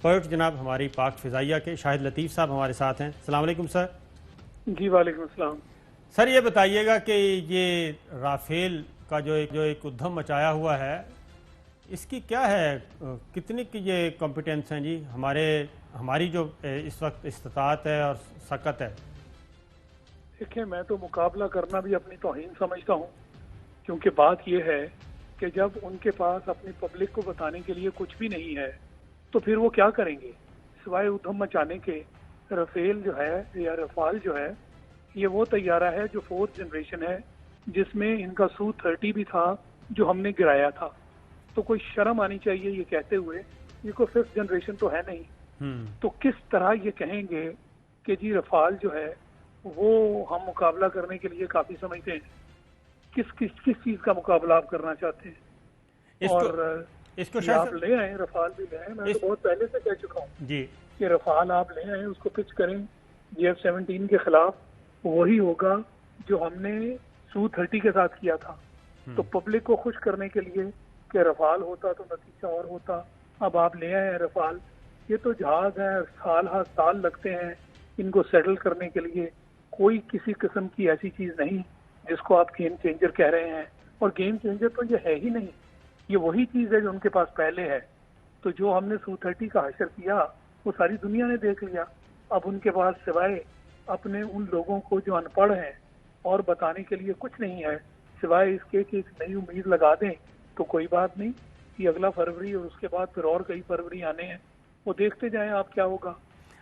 Pilot جناب ہماری پاک فضائیہ کے شاہد لطیف صاحب ہمارے ساتھ ہیں. السلام علیکم سر. جی وعلیکم السلام. سر یہ بتائیے گا کہ یہ رافیل کا جو ایک ادھم مچایا ہوا ہے اس کی کیا ہے, کتنی کی یہ کمپیٹنس ہیں جی, ہماری جو اس وقت استطاعت ہے اور سکت ہے؟ دیکھیں میں تو مقابلہ کرنا بھی اپنی توہین سمجھتا ہوں, کیونکہ بات یہ ہے کہ جب ان کے پاس اپنی پبلک کو بتانے کے لیے کچھ بھی نہیں ہے تو پھر وہ کیا کریں گے سوائے ادھم مچانے کے. رافیل جو ہے یا رفال جو ہے یہ وہ طیارہ ہے جو 4th جنریشن ہے, جس میں ان کا Su-30 بھی تھا جو ہم نے گرایا تھا. تو کوئی شرم آنی چاہیے یہ کہتے ہوئے, یہ کوئی 5th جنریشن تو ہے نہیں. تو کس طرح یہ کہیں گے کہ جی رفال جو ہے وہ ہم مقابلہ کرنے کے لیے کافی سمجھتے ہیں. کس چیز کا مقابلہ آپ کرنا چاہتے ہیں؟ اور یہ آپ لے آئیں, رفال بھی لے آئیں. میں تو بہت پہلے سے کہہ چکا ہوں جی کہ رفال آپ لے آئیں, اس کو پچ کریں JF-17 کے خلاف. وہی ہوگا جو ہم نے Su-30 کے ساتھ کیا تھا. تو پبلک کو خوش کرنے کے لیے کہ رفال ہوتا تو نتیجہ اور ہوتا. اب آپ لے آئے ہیں رفال, یہ تو جہاز ہیں, سال لگتے ہیں ان کو سیٹل کرنے کے لیے. کوئی کسی قسم کی ایسی چیز نہیں جس کو آپ گیم چینجر کہہ رہے ہیں, اور گیم چینجر تو یہ ہے ہی نہیں. یہ وہی چیز ہے جو ان کے پاس پہلے ہے. تو جو ہم نے Su-30 کا حشر کیا وہ ساری دنیا نے دیکھ لیا. اب ان کے پاس سوائے اپنے ان لوگوں کو جو ان پڑھ ہیں اور بتانے کے لیے کچھ نہیں ہے سوائے اس کے کہ ایک نئی امید لگا دیں. تو کوئی بات نہیں, یہ اگلا فروری اور اس کے بعد پھر اور کئی فروری آنے ہیں, وہ دیکھتے جائیں آپ کیا ہوگا.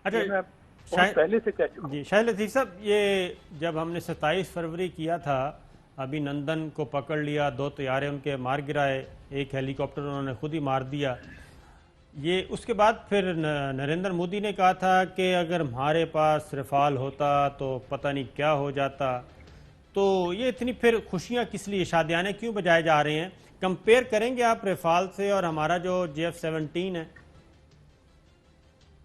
اچھا میں بہت پہلے سے کہہ چکا ہوں. جی شاہد لطیف صاحب, یہ جب ہم نے 27 فروری کیا تھا, ابھی نندن کو پکڑ لیا, 2 طیارے ان کے مار گرائے, ایک ہیلی کاپٹر انہوں نے خود ہی مار دیا. یہ اس کے بعد پھر نریندر مودی نے کہا تھا کہ اگر ہمارے پاس رفال ہوتا تو پتہ نہیں کیا ہو جاتا. تو یہ اتنی پھر خوشیاں کس لیے, شادیانے کیوں بجائے جا رہے ہیں؟ کمپیئر کریں گے آپ رفال سے اور ہمارا جو JF-17 ہے؟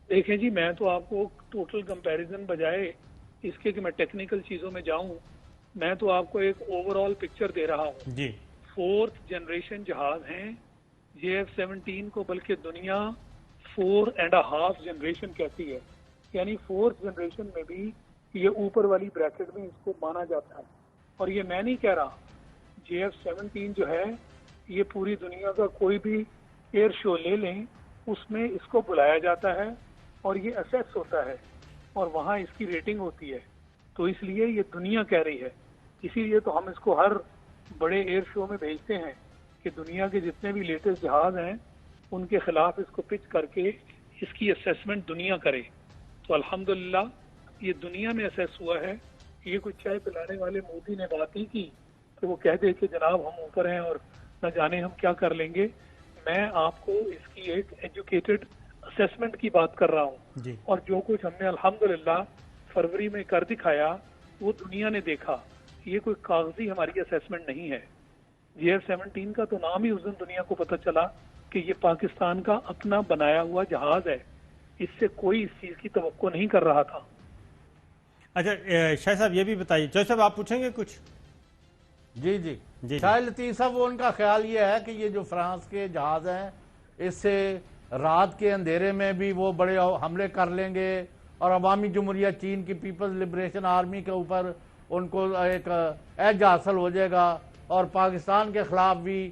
دیکھیں جی, میں تو آپ کو ٹوٹل کمپیریزن بجائے اس کے کہ میں ٹیکنیکل چیزوں میں جاؤں, میں تو آپ کو ایک اوور آل پکچر دے رہا ہوں. جی 4th جنریشن جہاز ہیں JF-17 کو, بلکہ دنیا 4.5 جنریشن کہتی ہے. یعنی 4th جنریشن میں بھی یہ اوپر والی بریکٹ میں اس کو مانا جاتا ہے. اور یہ میں نہیں کہہ رہا, JF-17 جو ہے یہ پوری دنیا کا کوئی بھی ایئر شو لے لیں اس میں اس کو بلایا جاتا ہے اور یہ اسیس ہوتا ہے اور وہاں اس کی ریٹنگ ہوتی ہے. تو اس لیے یہ دنیا کہہ رہی ہے, اسی لیے تو ہم اس کو ہر بڑے ایئر شو میں بھیجتے ہیں کہ دنیا کے جتنے بھی لیٹسٹ جہاز ہیں ان کے خلاف اس کو پچ کر کے اس کی اسیسمنٹ دنیا کرے. تو الحمدللہ یہ دنیا میں اسیس ہوا ہے. یہ کچھ چائے پلانے والے مودی نے بات نہیں کی کہ وہ کہہ دے کہ جناب ہم اوپر ہیں اور نہ جانے ہم کیا کر لیں گے. میں آپ کو اس کی ایک ایجوکیٹڈ اسیسمنٹ کی بات کر رہا ہوں جی اور جو کچھ ہم نے الحمدللہ فروری میں کر دکھایا وہ دنیا نے دیکھا. یہ کوئی کاغذی ہماری اسیسمنٹ نہیں ہے. JF-17 کا تو نام ہی اس دن دنیا کو پتہ چلا کہ یہ پاکستان کا اپنا بنایا ہوا جہاز ہے. اس سے کوئی اس چیز کی توقع نہیں کر رہا تھا. اچھا شاہ صاحب یہ بھی بتائیے, جوش صاحب آپ پوچھیں گے کچھ؟ جی شاہد لطیف صاحب, وہ ان کا خیال یہ ہے کہ یہ جو فرانس کے جہاز ہیں اس سے رات کے اندھیرے میں بھی وہ بڑے حملے کر لیں گے اور عوامی جمہوریہ چین کی پیپلز لبریشن آرمی کے اوپر ان کو ایک ایج حاصل ہو جائے گا اور پاکستان کے خلاف بھی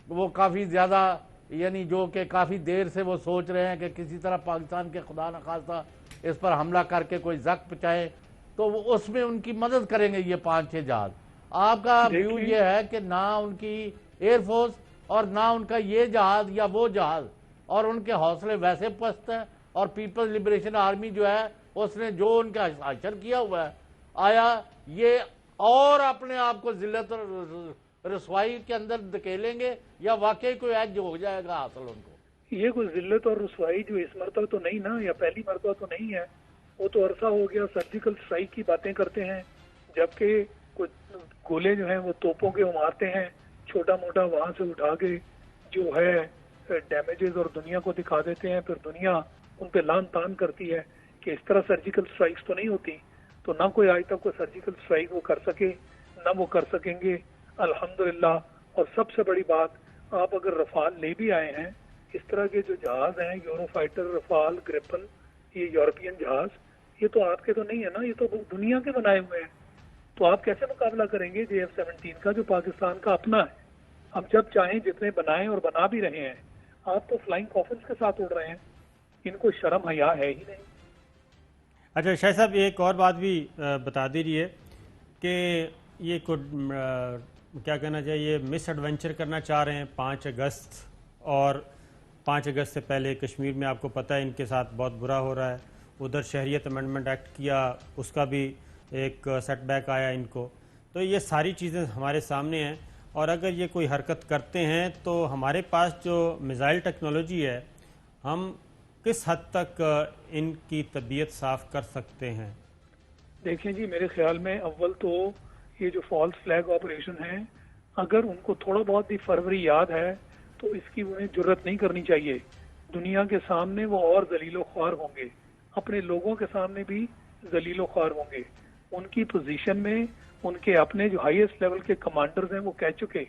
وہ کافی زیادہ, یعنی جو کہ کافی دیر سے وہ سوچ رہے ہیں کہ کسی طرح پاکستان کے خدا نخواستہ اس پر حملہ کر کے کوئی زخم پہنچائے, تو وہ اس میں ان کی مدد کریں گے یہ 5-6 جہاز. آپ کا ویو یہ ہے کہ نہ ان کی ایئر فورس اور نہ ان کا یہ جہاز یا وہ جہاز, اور ان کے حوصلے ویسے پست ہیں, اور پیپلز لبریشن آرمی جو ہے اس نے جو ان کا حشر کیا ہوا ہے, آیا یہ اور اپنے آپ کو ذلت اور رسوائی کے اندر دھکیلیں گے یا واقعی کوئی ایج ہو جائے گا حاصل ان کو؟ یہ کوئی ذلت اور رسوائی جو اس مرتبہ تو نہیں نا, یا پہلی مرتبہ تو نہیں ہے. وہ تو عرصہ ہو گیا سرجیکل اسٹرائک کی باتیں کرتے ہیں, جبکہ کچھ گولے جو ہیں وہ توپوں کے مارتے ہیں چھوٹا موٹا, وہاں سے اٹھا کے جو ہے ڈیمیجز اور دنیا کو دکھا دیتے ہیں. پھر دنیا ان پہ لان تان کرتی ہے کہ اس طرح سرجیکل اسٹرائکس تو نہیں ہوتی. تو نہ کوئی آج تک کوئی سرجیکل اسٹرائک وہ کر سکے نہ وہ کر سکیں گے الحمدللہ. اور سب سے بڑی بات, آپ اگر رفال لے بھی آئے ہیں اس طرح کے جو جہاز ہیں یورو فائٹر، رفال، گریپن، یہ یورپین جہاز، یہ تو آپ کے تو نہیں ہے نا، یہ تو دنیا کے بنائے ہوئے ہیں. تو آپ کیسے مقابلہ کریں گے JF-17 کا جو پاکستان کا اپنا ہے؟ ہم جب چاہیں جتنے بنائیں اور بنا بھی رہے ہیں. آپ تو فلائنگ کافنز کے ساتھ اڑ رہے ہیں. ان کو شرم حیا ہے ہی نہیں. اچھا شاہ صاحب ایک اور بات بھی بتا دیجیے کہ یہ کیا کہنا چاہیے، مس ایڈونچر کرنا چاہ رہے ہیں 5 اگست، اور 5 اگست سے پہلے کشمیر میں آپ کو پتہ ہے ان کے ساتھ بہت برا ہو رہا ہے. ادھر شہریت امینڈمنٹ ایکٹ کیا، اس کا بھی ایک سیٹ بیک آیا ان کو. تو یہ ساری چیزیں ہمارے سامنے ہیں، اور اگر یہ کوئی حرکت کرتے ہیں تو ہمارے پاس جو میزائل ٹیکنالوجی ہے، ہم کس حد تک ان کی طبیعت صاف کر سکتے ہیں؟ دیکھیں جی، میرے خیال میں اول تو یہ جو فالس فلیگ آپریشن ہے، اگر ان کو تھوڑا بہت بھی فروری یاد ہے تو اس کی انہیں جرت نہیں کرنی چاہیے. دنیا کے سامنے وہ اور ذلیل و خوار ہوں گے، اپنے لوگوں کے سامنے بھی ذلیل و خوار ہوں گے. ان کی پوزیشن میں ان کے اپنے جو ہائیسٹ لیول کے کمانڈرز ہیں وہ کہہ چکے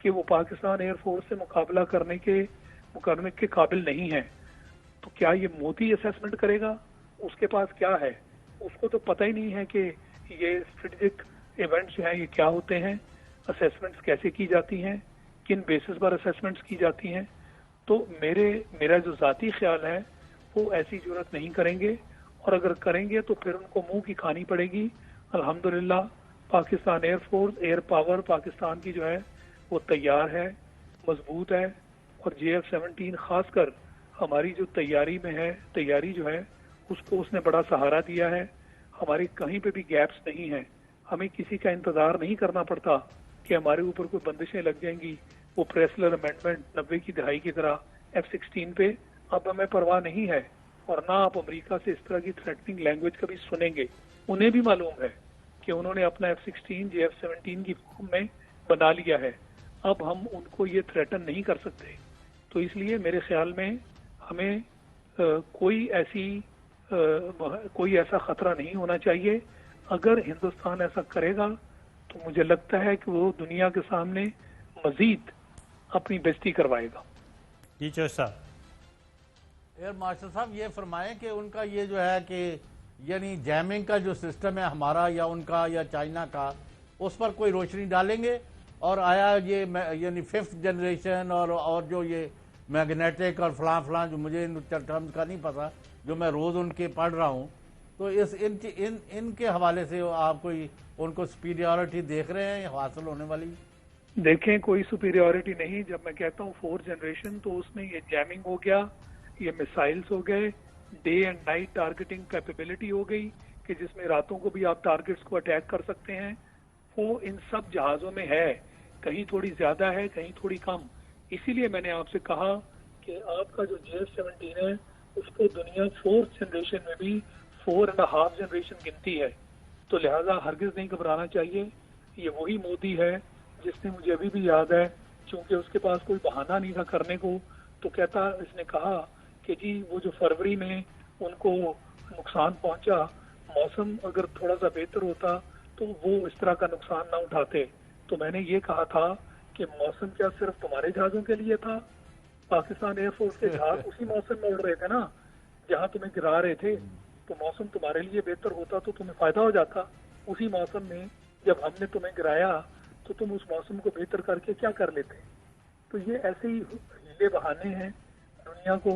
کہ وہ پاکستان ایئر فورس سے مقابلہ کرنے کے قابل نہیں ہیں. تو کیا یہ مودی اسیسمنٹ کرے گا؟ اس کے پاس کیا ہے؟ اس کو تو پتہ ہی نہیں ہے کہ یہ اسٹریٹجک ایونٹس جو ہیں یہ کیا ہوتے ہیں، اسیسمنٹس کیسے کی جاتی ہیں، کن بیسس پر اسیسمنٹس کی جاتی ہیں. تو میرا جو ذاتی خیال ہے وہ ایسی جرت نہیں کریں گے، اور اگر کریں گے تو پھر ان کو منہ کی کھانی پڑے گی. الحمدللہ Pakistan air force, air power Pakistan کی جو ہے وہ تیار ہے، مضبوط ہے. اور JF-17 خاص کر ہماری جو تیاری جو ہے اس کو اس نے بڑا سہارا دیا ہے. ہماری کہیں پہ بھی گیپس نہیں ہیں. ہمیں کسی کا انتظار نہیں کرنا پڑتا کہ ہمارے اوپر کوئی بندشیں لگ جائیں گی. وہ پریسلر امینڈمنٹ 90 کی دہائی کی طرح F-16 پہ اب ہمیں پرواہ نہیں ہے. اور نہ آپ امریکہ سے اس طرح کی تھریٹننگ لینگویج کبھی سنیں گے. انہیں بھی معلوم ہے کہ انہوں نے اپنا F-16 JF-17 کی فارم میں بنا لیا ہے. اب ہم ان کو یہ تھریٹن نہیں کر سکتے. تو اس لیے میرے خیال میں ہمیں کوئی ایسا خطرہ نہیں ہونا چاہیے. اگر ہندوستان ایسا کرے گا تو مجھے لگتا ہے کہ وہ دنیا کے سامنے مزید اپنی بےزتی کروائے گا. جی چوش صاحب. ایئر مارشل صاحب یہ فرمائیں کہ ان کا یہ جو ہے کہ یعنی جیمنگ کا جو سسٹم ہے ہمارا یا ان کا یا چائنا کا، اس پر کوئی روشنی ڈالیں گے؟ اور آیا یہ یعنی 5th جنریشن اور جو یہ میگنیٹک اور فلاں جو مجھے ٹرمز کا نہیں پتا، جو میں روز ان کے پڑھ رہا ہوں، تو ان کے حوالے سے آپ کوئی ان کو سپیریورٹی دیکھ رہے ہیں حاصل ہونے والی؟ دیکھیں کوئی سپیریورٹی نہیں. جب میں کہتا ہوں 4th جنریشن تو اس میں یہ جیمنگ ہو گیا، یہ میسائلز ہو گئے، day and night targeting capability ہو گئی کہ جس میں راتوں کو بھی آپ ٹارگیٹس کو اٹیک کر سکتے ہیں. وہ ان سب جہازوں میں ہے. کہیں تھوڑی زیادہ ہے، کہیں تھوڑی کم. اسی لیے میں نے آپ سے کہا کہ آپ کا جو JF-17 ہے اس کو دنیا 4th جنریشن میں بھی 4.5 جنریشن گنتی ہے. تو لہٰذا ہرگز نہیں گھبرانا چاہیے. یہ وہی مودی ہے جس نے، مجھے ابھی بھی یاد ہے، چونکہ اس کے پاس کوئی بہانہ نہیں تھا کرنے کو، تو اس نے کہا کہ جی وہ جو فروری میں ان کو نقصان پہنچا، موسم اگر تھوڑا سا بہتر ہوتا تو وہ اس طرح کا نقصان نہ اٹھاتے. تو میں نے یہ کہا تھا کہ موسم کیا صرف تمہارے جہازوں کے لیے تھا؟ پاکستان ایئر فورس کے جہاز اسی موسم میں اڑ رہے تھے نا جہاں تمہیں گرا رہے تھے. تو موسم تمہارے لیے بہتر ہوتا تو تمہیں فائدہ ہو جاتا. اسی موسم میں جب ہم نے تمہیں گرایا تو تم اس موسم کو بہتر کر کے کیا کر لیتے؟ تو یہ ایسے ہی ہیلے بہانے ہیں دنیا کو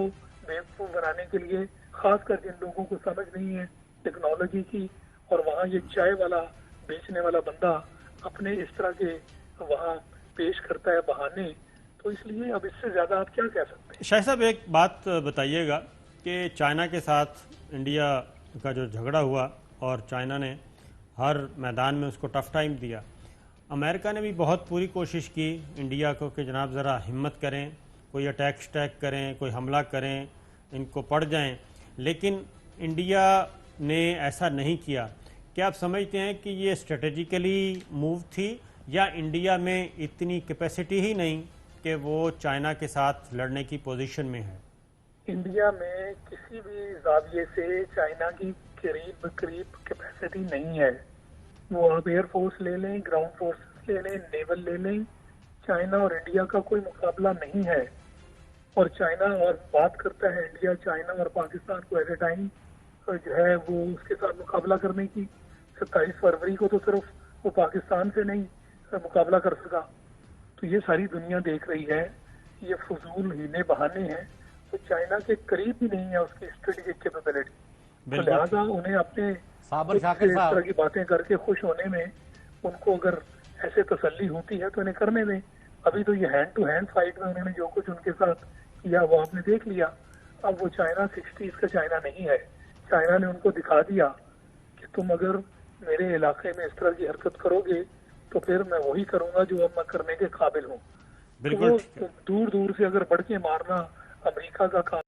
بیوقوف بنانے کے لیے، خاص کر جن لوگوں کو سمجھ نہیں ہے ٹیکنالوجی کی. اور وہاں یہ چائے والا بیچنے والا بندہ اپنے اس طرح کے وہاں پیش کرتا ہے بہانے. تو اس لیے اب اس سے زیادہ آپ کیا کہہ سکتے ہیں؟ شاہ صاحب ایک بات بتائیے گا کہ چائنا کے ساتھ انڈیا کا جو جھگڑا ہوا اور چائنا نے ہر میدان میں اس کو ٹف ٹائم دیا، امریکہ نے بھی بہت پوری کوشش کی انڈیا کو کہ جناب ذرا ہمت کریں، کوئی اٹیک کریں، کوئی حملہ کریں، ان کو پڑ جائیں، لیکن انڈیا نے ایسا نہیں کیا. کیا آپ سمجھتے ہیں کہ یہ اسٹریٹجیکلی موو تھی، یا انڈیا میں اتنی کیپیسٹی ہی نہیں کہ وہ چائنا کے ساتھ لڑنے کی پوزیشن میں ہے؟ انڈیا میں کسی بھی زاویے سے چائنا کی قریب کیپیسٹی نہیں ہے. وہ آپ ایئر فورس لے لیں، گراؤنڈ فورسز لے لیں، نیول لے لیں، چائنا اور انڈیا کا کوئی مقابلہ نہیں ہے. اور چائنا اور بات کرتا ہے انڈیا چائنا اور پاکستان کو ایٹ اے ٹائم جو ہے وہ اس کے ساتھ مقابلہ کرنے کی. 27 فروری کو تو صرف وہ پاکستان سے نہیں مقابلہ کر سکا. تو یہ ساری دنیا دیکھ رہی ہے یہ فضول ہیلے بہانے ہیں. تو چائنا کے قریب بھی نہیں ہے اس کی اسٹریٹجک کیپیبلٹی. تو لہٰذا انہیں اپنے اس طرح کی باتیں کر کے خوش ہونے میں ان کو اگر ایسے تسلی ہوتی ہے تو انہیں کرنے میں. ابھی تو یہ ہینڈ ٹو ہینڈ فائٹ میں انہوں نے جو کچھ ان کے ساتھ کیا وہ آپ نے دیکھ لیا. اب وہ چائنا 60s کا چائنا نہیں ہے. چائنا نے ان کو دکھا دیا کہ تم اگر میرے علاقے میں اس طرح کی حرکت کرو گے تو پھر میں وہی کروں گا جو اب میں کرنے کے قابل ہوں. بالکل دور دور سے اگر بڑھ کے مارنا امریکہ کا کام